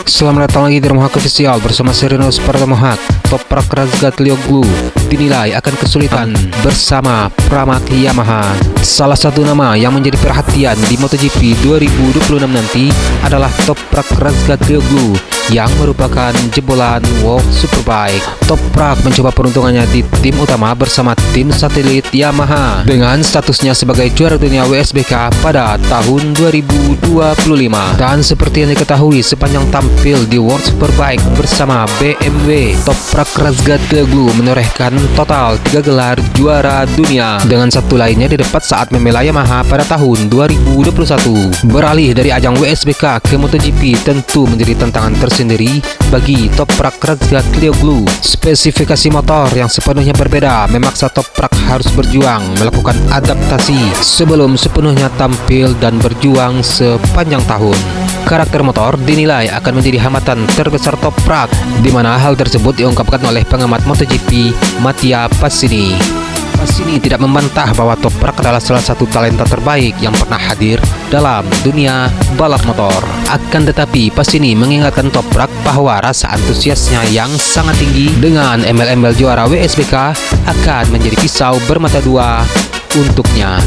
Selamat datang lagi di Mohak Official bersama Serenus Pertemohak. Toprak Razgatlioglu dinilai akan kesulitan bersama Pramac Yamaha. Salah satu nama yang menjadi perhatian di MotoGP 2026 nanti adalah Toprak Razgatlioglu yang merupakan jebolan World Superbike. Toprak mencoba peruntungannya di tim utama bersama tim satelit Yamaha dengan statusnya sebagai juara dunia WSBK pada tahun 2025. Dan seperti yang diketahui sepanjang tampil di World Superbike bersama BMW, Toprak Razgatlioglu menorehkan total 3 gelar juara dunia dengan satu lainnya didapat saat membela Yamaha pada tahun 2021. Beralih dari ajang WSBK ke MotoGP tentu menjadi tantangan tersendiri bagi Toprak Razgatlioglu. Spesifikasi motor yang sepenuhnya berbeda memaksa Toprak harus berjuang melakukan adaptasi sebelum sepenuhnya tampil dan berjuang sepanjang tahun. Karakter motor dinilai akan menjadi hambatan terbesar Toprak, di mana hal tersebut diungkapkan oleh pengamat MotoGP Mattia Pasini. Pasini tidak membantah bahwa Toprak adalah salah satu talenta terbaik yang pernah hadir dalam dunia balap motor. Akan tetapi Pasini mengingatkan Toprak bahwa rasa antusiasnya yang sangat tinggi dengan embel-embel juara WSBK akan menjadi pisau bermata dua untuknya.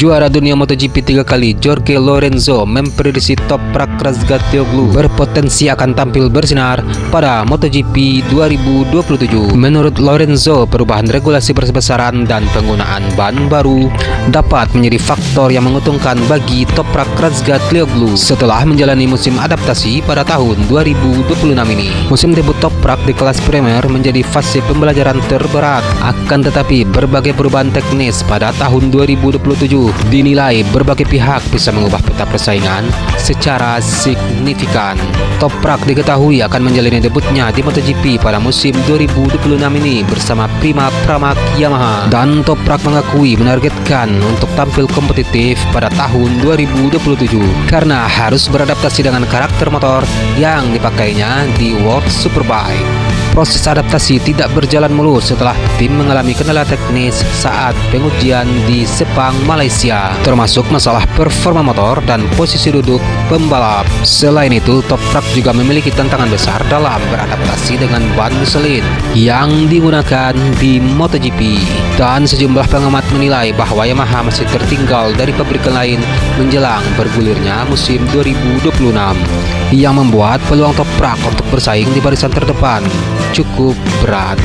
Juara dunia MotoGP 3 kali Jorge Lorenzo memprediksi Toprak Razgatlioglu berpotensi akan tampil bersinar pada MotoGP 2027. Menurut Lorenzo, perubahan regulasi besar-besaran dan penggunaan ban baru dapat menjadi faktor yang menguntungkan bagi Toprak Razgatlioglu setelah menjalani musim adaptasi pada tahun 2026 ini. Musim debut Toprak di kelas Premier menjadi fase pembelajaran terberat. Akan tetapi berbagai perubahan teknis pada tahun 2027 dinilai berbagai pihak bisa mengubah peta persaingan secara signifikan. Toprak diketahui akan menjalani debutnya di MotoGP pada musim 2026 ini bersama Pramac Yamaha, dan Toprak mengakui menargetkan untuk tampil kompetitif pada tahun 2027 karena harus beradaptasi dengan karakter motor yang dipakainya di World Superbike. Proses adaptasi tidak berjalan mulus setelah tim mengalami kendala teknis saat pengujian di Sepang, Malaysia, termasuk masalah performa motor dan posisi duduk pembalap. Selain itu, Toprak juga memiliki tantangan besar dalam beradaptasi dengan ban Michelin yang digunakan di MotoGP. Dan sejumlah pengamat menilai bahwa Yamaha masih tertinggal dari pabrikan lain menjelang bergulirnya musim 2026, yang membuat peluang Toprak untuk bersaing di barisan terdepan cukup berat.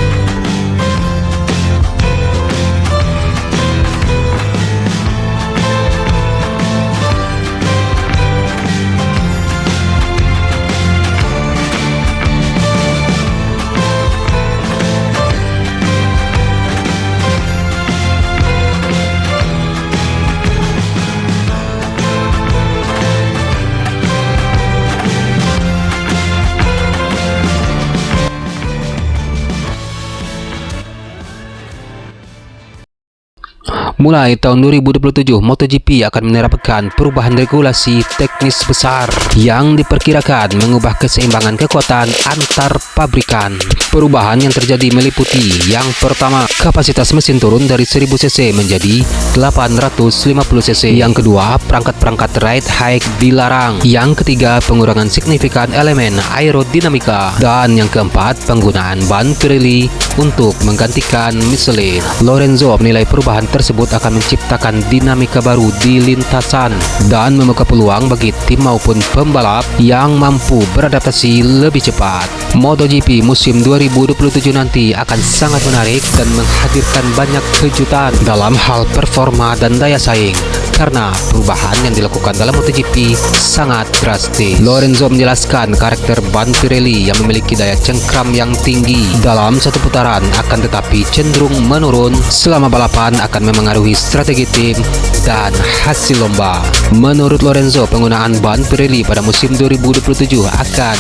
Mulai tahun 2027, MotoGP akan menerapkan perubahan regulasi teknis besar yang diperkirakan mengubah keseimbangan kekuatan antar pabrikan. Perubahan yang terjadi meliputi yang pertama, kapasitas mesin turun dari 1000 cc menjadi 850 cc. Yang kedua, perangkat-perangkat ride height dilarang. Yang ketiga, pengurangan signifikan elemen aerodinamika. Dan yang keempat, penggunaan ban Pirelli untuk menggantikan Michelin. Lorenzo menilai perubahan tersebut akan menciptakan dinamika baru di lintasan dan membuka peluang bagi tim maupun pembalap yang mampu beradaptasi lebih cepat. MotoGP musim 2027 nanti akan sangat menarik dan menghadirkan banyak kejutan dalam hal performa dan daya saing. karena perubahan yang dilakukan dalam MotoGP sangat drastis. Lorenzo menjelaskan karakter ban Pirelli yang memiliki daya cengkram yang tinggi dalam satu putaran akan tetapi cenderung menurun selama balapan akan memengaruhi strategi tim dan hasil lomba. Menurut Lorenzo, penggunaan ban Pirelli pada musim 2027 akan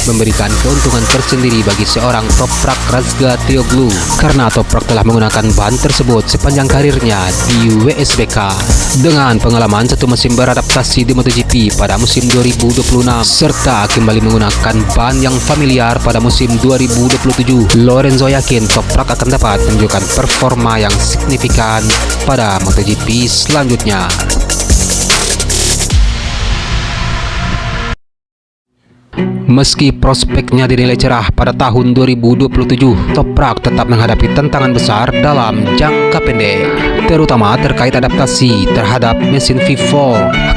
memberikan keuntungan tersendiri bagi seorang Toprak Razgatlioglu karena Toprak telah menggunakan ban tersebut sepanjang karirnya di WSBK dengan pengalaman satu musim beradaptasi di MotoGP pada musim 2026 serta kembali menggunakan ban yang familiar pada musim 2027. Lorenzo yakin Toprak akan dapat menunjukkan performa yang signifikan pada MotoGP selanjutnya. Meski prospeknya dinilai cerah pada tahun 2027, Toprak tetap menghadapi tantangan besar dalam jangka pendek, terutama terkait adaptasi terhadap mesin V4,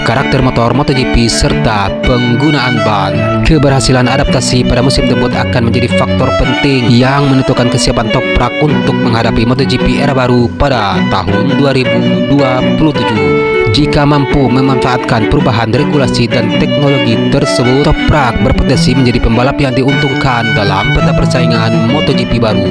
karakter motor MotoGP, serta penggunaan ban. Keberhasilan adaptasi pada musim debut akan menjadi faktor penting yang menentukan kesiapan Toprak untuk menghadapi MotoGP era baru pada tahun 2027. Jika mampu memanfaatkan perubahan regulasi dan teknologi tersebut, Toprak berpotensi menjadi pembalap yang diuntungkan dalam peta persaingan MotoGP baru.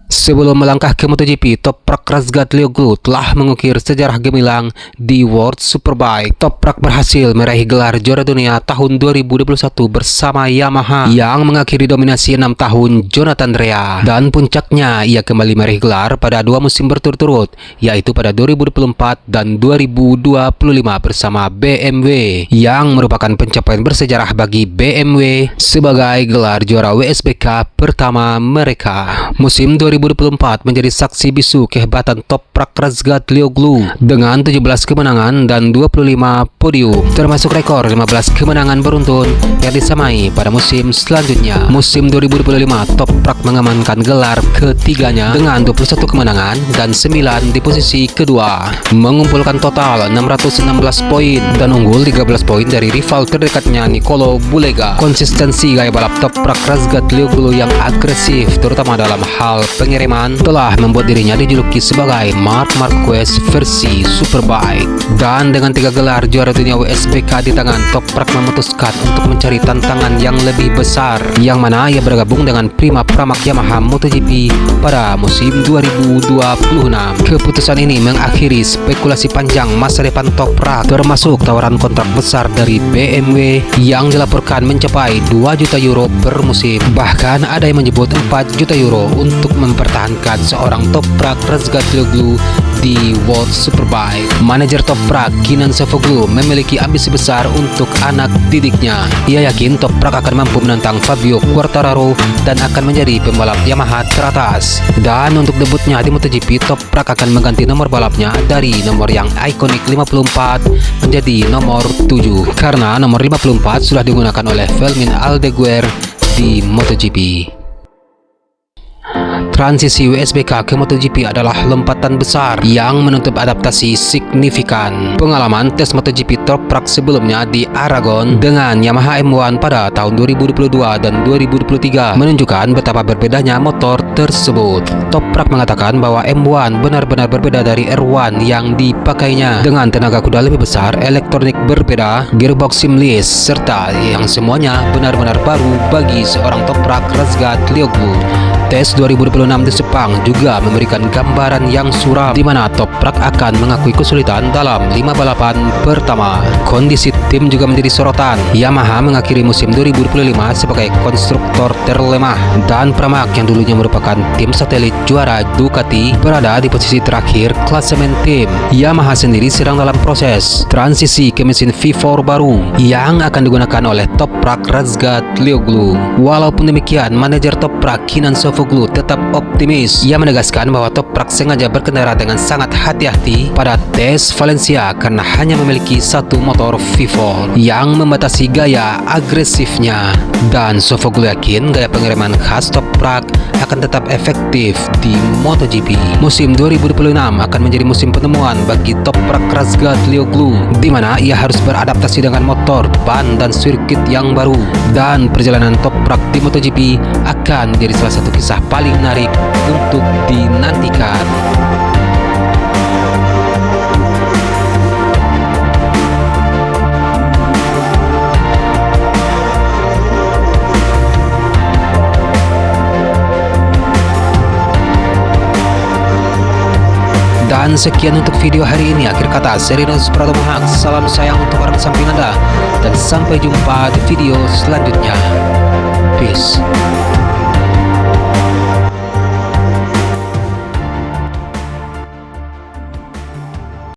Sebelum melangkah ke MotoGP, Toprak Razgatlioglu telah mengukir sejarah gemilang di World Superbike. Toprak berhasil meraih gelar juara dunia tahun 2021 bersama Yamaha yang mengakhiri dominasi 6 tahun Jonathan Rea, dan puncaknya ia kembali meraih gelar pada 2 musim berturut-turut, yaitu pada 2024 dan 2025 bersama BMW, yang merupakan pencapaian bersejarah bagi BMW sebagai gelar juara WSBK pertama mereka. Musim 2024 menjadi saksi bisu kehebatan Toprak Razgatlioglu dengan 17 kemenangan dan 25 podium, termasuk rekor 15 kemenangan beruntun yang disamai pada musim selanjutnya. Musim 2025, Toprak mengamankan gelar ketiganya dengan 21 kemenangan dan 9 di posisi kedua, mengumpulkan total 616 poin dan unggul 13 poin dari rival terdekatnya Nicolo Bulega. Konsistensi gaya balap Toprak Razgatlioglu yang agresif, terutama dalam hal pengereman, telah membuat dirinya dijuluki sebagai Marc Marquez versi Superbike. Dan dengan 3 gelar juara dunia WSBK di tangan, Toprak memutuskan untuk mencari tantangan yang lebih besar, yang mana ia bergabung dengan Prima Pramac Yamaha MotoGP pada musim 2026. Keputusan ini mengakhiri spekulasi panjang masa depan Toprak, termasuk tawaran kontrak besar dari BMW yang dilaporkan mencapai 2 juta euro per musim. Bahkan ada yang menyebut 4 juta euro untuk mempertahankan seorang Toprak Razgatlioglu di World Superbike. Manajer Toprak, Kenan Sofuoglu, memiliki ambisi besar untuk anak didiknya. Ia yakin Toprak akan mampu menantang Fabio Quartararo dan akan menjadi pembalap Yamaha teratas. Dan untuk debutnya di MotoGP, Toprak akan mengganti nomor balapnya dari nomor yang ikonik 54 menjadi nomor 7 karena nomor 54 sudah digunakan oleh Fermin Aldeguer di MotoGP. Transisi WSBK ke MotoGP adalah lompatan besar yang menuntut adaptasi signifikan. Pengalaman tes MotoGP Toprak sebelumnya di Aragon dengan Yamaha M1 pada tahun 2022 dan 2023 menunjukkan betapa berbedanya motor tersebut. Toprak mengatakan bahwa M1 benar-benar berbeda dari R1 yang dipakainya, dengan tenaga kuda lebih besar, elektronik berbeda, gearbox seamless, serta yang semuanya benar-benar baru bagi seorang Toprak Razgatlioglu. Tes 2026 di Sepang juga memberikan gambaran yang suram di mana Toprak akan mengakui kesulitan dalam 5 balapan pertama. Kondisi tim juga menjadi sorotan. Yamaha mengakhiri musim 2025 sebagai konstruktor terlemah, dan Pramac yang dulunya merupakan tim satelit juara Ducati berada di posisi terakhir klasemen tim. Yamaha sendiri sedang dalam proses transisi ke mesin V4 baru yang akan digunakan oleh Toprak Razgatlioglu. Walaupun demikian, manajer Toprak, Kenan Sofuoglu, tetap optimis. Ia menegaskan bahwa Toprak Toprak sengaja berkendara dengan sangat hati-hati pada tes Valencia karena hanya memiliki satu motor V4 yang membatasi gaya agresifnya. Dan Sofuoglu yakin gaya pengiriman khas Toprak akan tetap efektif di MotoGP. Musim 2026 akan menjadi musim penemuan bagi Toprak Razgatlioglu, di mana ia harus beradaptasi dengan motor, ban, dan sirkuit yang baru. Dan perjalanan Toprak di MotoGP akan menjadi salah satu kisah paling menarik untuk dinantikan. Dan sekian untuk video hari ini. Akhir kata, Serenus Pratomo, salam sayang untuk orang samping Anda, dan sampai jumpa di video selanjutnya. Peace.